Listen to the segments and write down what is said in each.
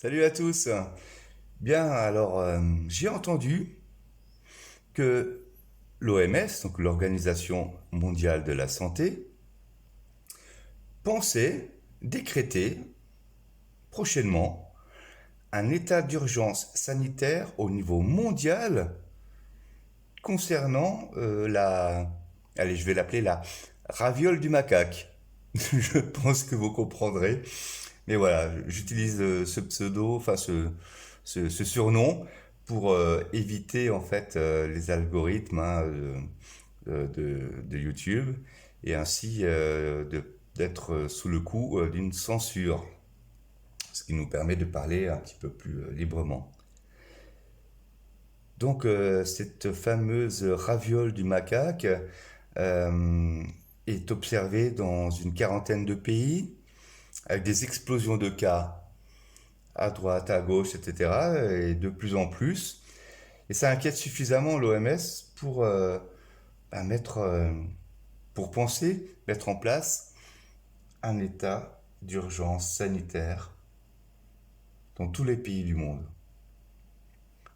Salut à tous. Bien, alors j'ai entendu que l'OMS, donc l'Organisation mondiale de la santé, pensait décréter prochainement un état d'urgence sanitaire au niveau mondial concernant allez, je vais l'appeler la raviole du macaque. Je pense que vous comprendrez. Mais voilà, j'utilise ce pseudo, enfin ce surnom pour éviter en fait les algorithmes de YouTube et ainsi d'être sous le coup d'une censure, ce qui nous permet de parler un petit peu plus librement. Donc cette fameuse raviole du macaque euh, est observée dans une quarantaine de pays avec des explosions de cas à droite, à gauche, etc. Et de plus en plus. Et ça inquiète suffisamment l'OMS pour, mettre, pour penser mettre en place un état d'urgence sanitaire dans tous les pays du monde.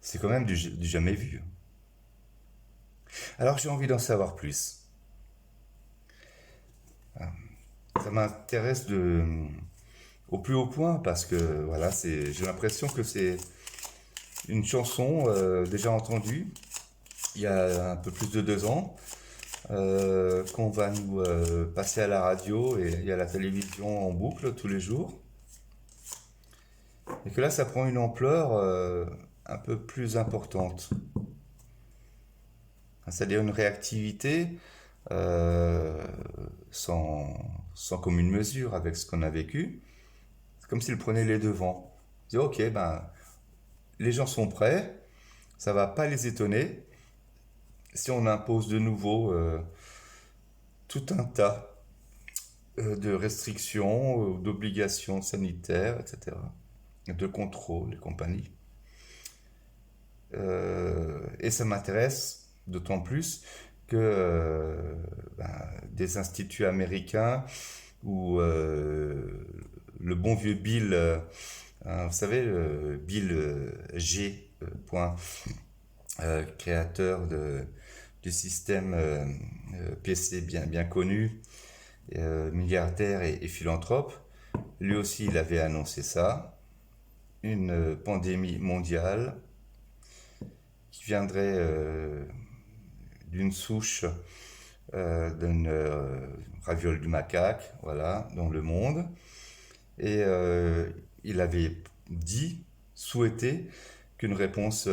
C'est quand même du jamais vu. Alors j'ai envie d'en savoir plus. Ça m'intéresse au plus haut point parce que voilà, j'ai l'impression que c'est une chanson déjà entendue il y a un peu plus de 2 ans, qu'on va nous passer à la radio et à la télévision en boucle tous les jours. Et que là, ça prend une ampleur un peu plus importante. C'est-à-dire une réactivité euh, sans, sans commune mesure avec ce qu'on a vécu. C'est comme s'il prenait les devants. Il dit, ok, ben, les gens sont prêts, ça va pas les étonner si on impose de nouveau tout un tas de restrictions, d'obligations sanitaires, etc., de contrôle et compagnie. Et ça m'intéresse d'autant plus que des instituts américains où le bon vieux Bill, vous savez, Bill G. Point, créateur du système PC bien connu, milliardaire et philanthrope, lui aussi il avait annoncé ça, une pandémie mondiale qui viendrait d'une souche d'une raviole du macaque, voilà, dans le monde. Et il avait dit, souhaité qu'une réponse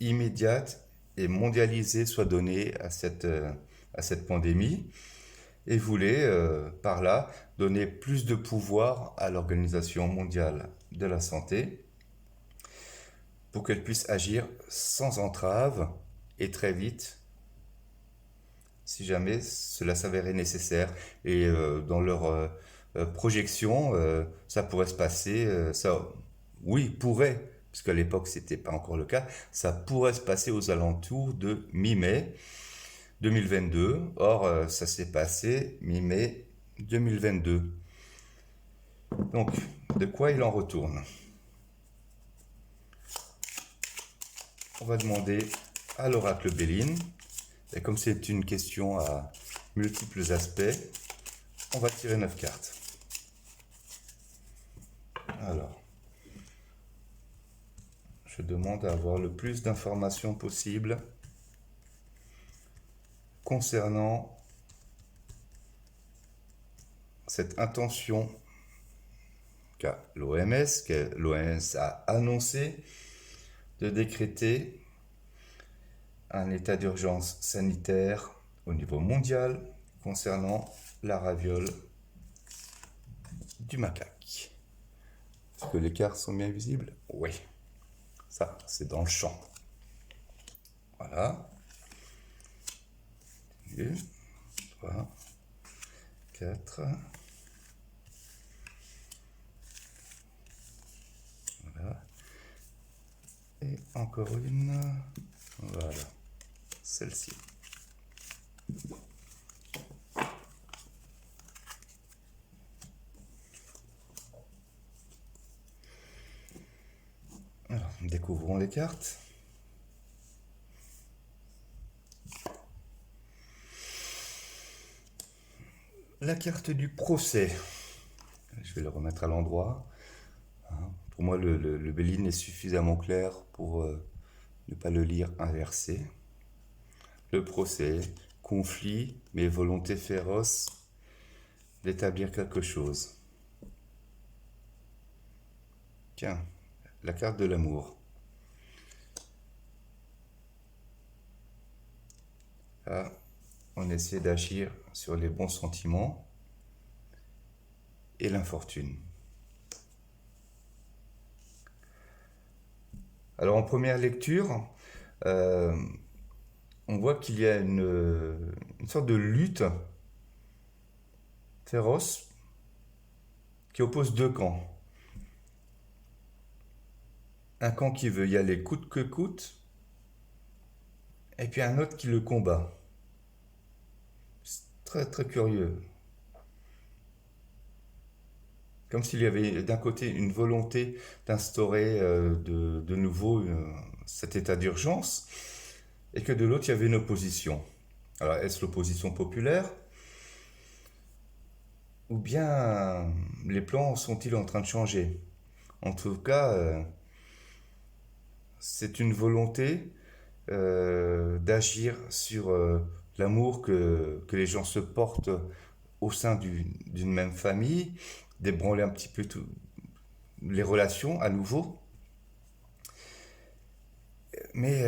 immédiate et mondialisée soit donnée à cette pandémie et voulait par là donner plus de pouvoir à l'Organisation mondiale de la santé pour qu'elle puisse agir sans entrave et très vite si jamais cela s'avérait nécessaire. Et dans leur projection, ça pourrait se passer, ça, oui, pourrait, puisqu'à l'époque c'était pas encore le cas, ça pourrait se passer aux alentours de mi-mai 2022. Or, ça s'est passé mi-mai 2022. Donc, de quoi il en retourne? On va demander à l'oracle Béline. Et comme c'est une question à multiples aspects, on va tirer 9 cartes. Alors, je demande à avoir le plus d'informations possible concernant cette intention qu'a l'OMS, que l'OMS a annoncé de décréter un état d'urgence sanitaire au niveau mondial concernant la raviole du macaque. Est-ce que les cartes sont bien visibles? Oui. Ça, c'est dans le champ. Voilà. 2, 3, 4. Voilà. Et encore une. Voilà. Celle-ci. Découvrons les cartes. La carte du procès. Je vais le remettre à l'endroit. Pour moi, le Béline est suffisamment clair pour ne pas le lire inversé. Le procès, conflit, mais volonté féroce d'établir quelque chose. Tiens, la carte de l'amour. Là, on essaie d'agir sur les bons sentiments et l'infortune. Alors en première lecture, on voit qu'il y a une sorte de lutte féroce qui oppose deux camps. Un camp qui veut y aller coûte que coûte, et puis un autre qui le combat. C'est très très curieux. Comme s'il y avait d'un côté une volonté d'instaurer de nouveau cet état d'urgence, et que de l'autre il y avait une opposition. Alors est-ce l'opposition populaire? Ou bien les plans sont-ils en train de changer? En tout cas, c'est une volonté d'agir sur l'amour que les gens se portent au sein d'une même famille, d'ébranler un petit peu les relations à nouveau. Mais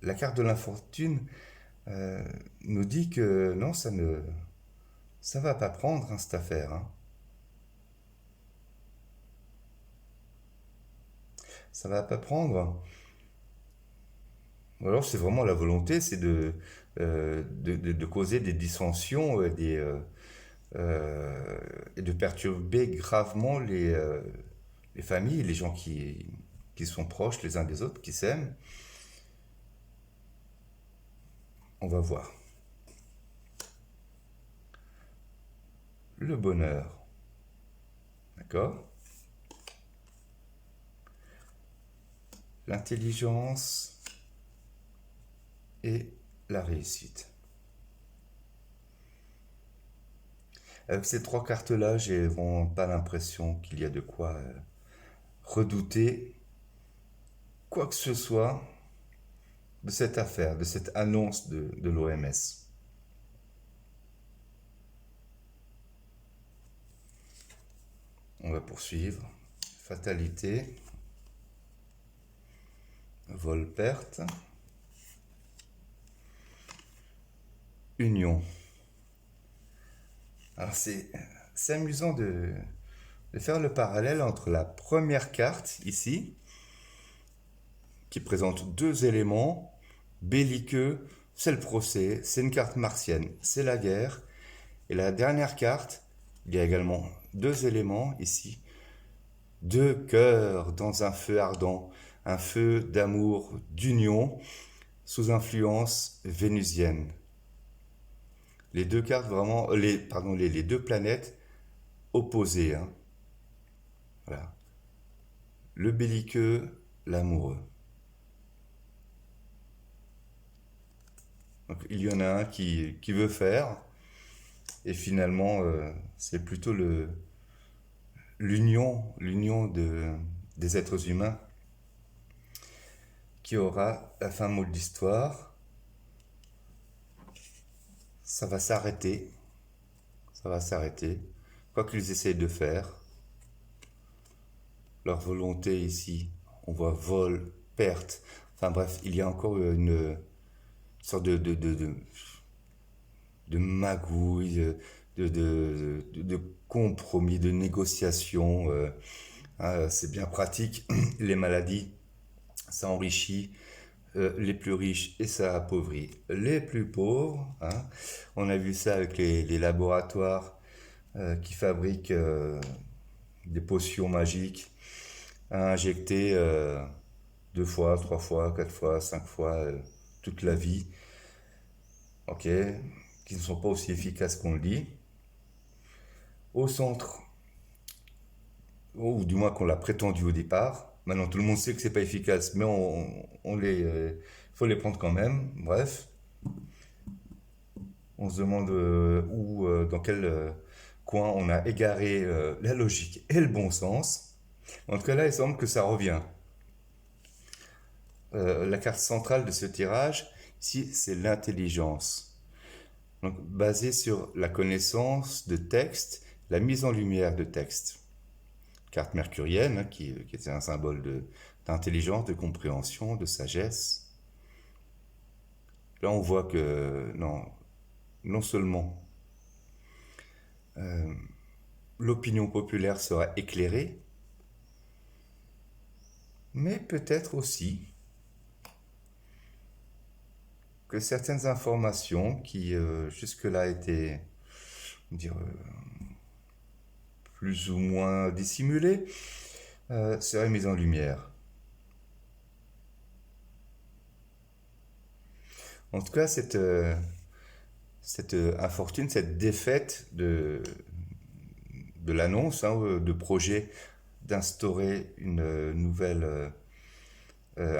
la carte de l'infortune nous dit que non, ça va pas prendre hein, cette affaire. Hein. Ça va pas prendre. Ou alors c'est vraiment la volonté, c'est de causer des dissensions et de perturber gravement les familles, les gens qui sont proches les uns des autres, qui s'aiment. On va voir. Le bonheur. D'accord? L'intelligence et la réussite. Avec ces trois cartes-là, j'ai vraiment pas l'impression qu'il y a de quoi redouter quoi que ce soit de cette affaire, de cette annonce de l'OMS. On va poursuivre. Fatalité. Vol-perte. Union. Alors c'est amusant de faire le parallèle entre la première carte ici, qui présente deux éléments belliqueux, c'est le procès, c'est une carte martienne, c'est la guerre, et la dernière carte, il y a également deux éléments ici, deux cœurs dans un feu ardent, un feu d'amour, d'union, sous influence vénusienne. Les deux cartes vraiment, les deux planètes opposées. Hein. Voilà. Le belliqueux, l'amoureux. Donc, il y en a un qui veut faire, et finalement, c'est plutôt l'union des êtres humains qui aura la fin mot de l'histoire. Ça va s'arrêter. Ça va s'arrêter. Quoi qu'ils essayent de faire, leur volonté ici, on voit vol, perte. Enfin bref, il y a encore une sorte de magouille, de compromis, de négociation. C'est bien pratique. Les maladies, ça enrichit les plus riches et ça appauvrit les plus pauvres. Hein. On a vu ça avec les laboratoires qui fabriquent des potions magiques à injecter 2 fois, 3 fois, 4 fois, 5 fois toute la vie. Ok, qui ne sont pas aussi efficaces qu'on le dit. Au centre, ou du moins qu'on l'a prétendu au départ, Maintenant, tout le monde sait que c'est pas efficace, mais faut les prendre quand même. Bref, on se demande où, dans quel coin on a égaré la logique et le bon sens. En tout cas, là, il semble que ça revient. La carte centrale de ce tirage, ici, c'est l'intelligence. Donc, basée sur la connaissance de texte, la mise en lumière de texte. Carte mercurienne, hein, qui était un symbole d'intelligence, de compréhension, de sagesse. Là, on voit que non seulement l'opinion populaire sera éclairée, mais peut-être aussi que certaines informations qui jusque-là étaient, dire, plus ou moins dissimulées, seraient mises en lumière. En tout cas, cette infortune, cette défaite de l'annonce, hein, de projet d'instaurer un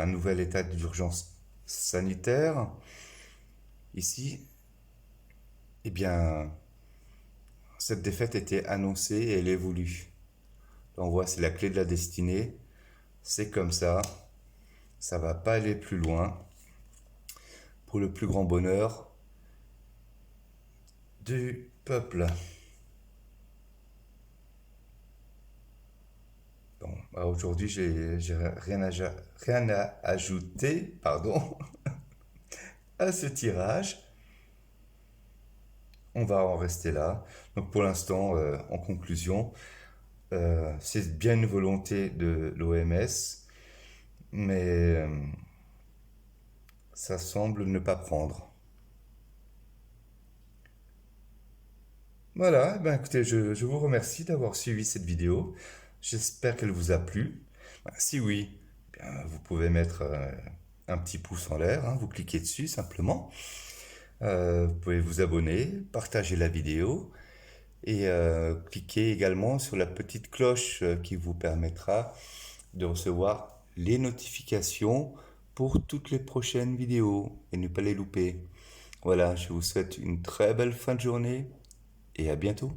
nouvel état d'urgence sanitaire, ici, eh bien, cette défaite était annoncée et elle est voulue. Là, on voit, c'est la clé de la destinée, c'est comme ça va pas aller plus loin, pour le plus grand bonheur du peuple. Bon, bah aujourd'hui, j'ai rien à ajouter, pardon, à ce tirage. On va en rester là. Donc pour l'instant, en conclusion, c'est bien une volonté de l'OMS, mais ça semble ne pas prendre. Voilà, ben écoutez, je vous remercie d'avoir suivi cette vidéo. J'espère qu'elle vous a plu. Ben, si oui, bien, vous pouvez mettre un petit pouce en l'air, hein, vous cliquez dessus simplement. Vous pouvez vous abonner, partager la vidéo et cliquez également sur la petite cloche qui vous permettra de recevoir les notifications pour toutes les prochaines vidéos et ne pas les louper. Voilà, je vous souhaite une très belle fin de journée et à bientôt.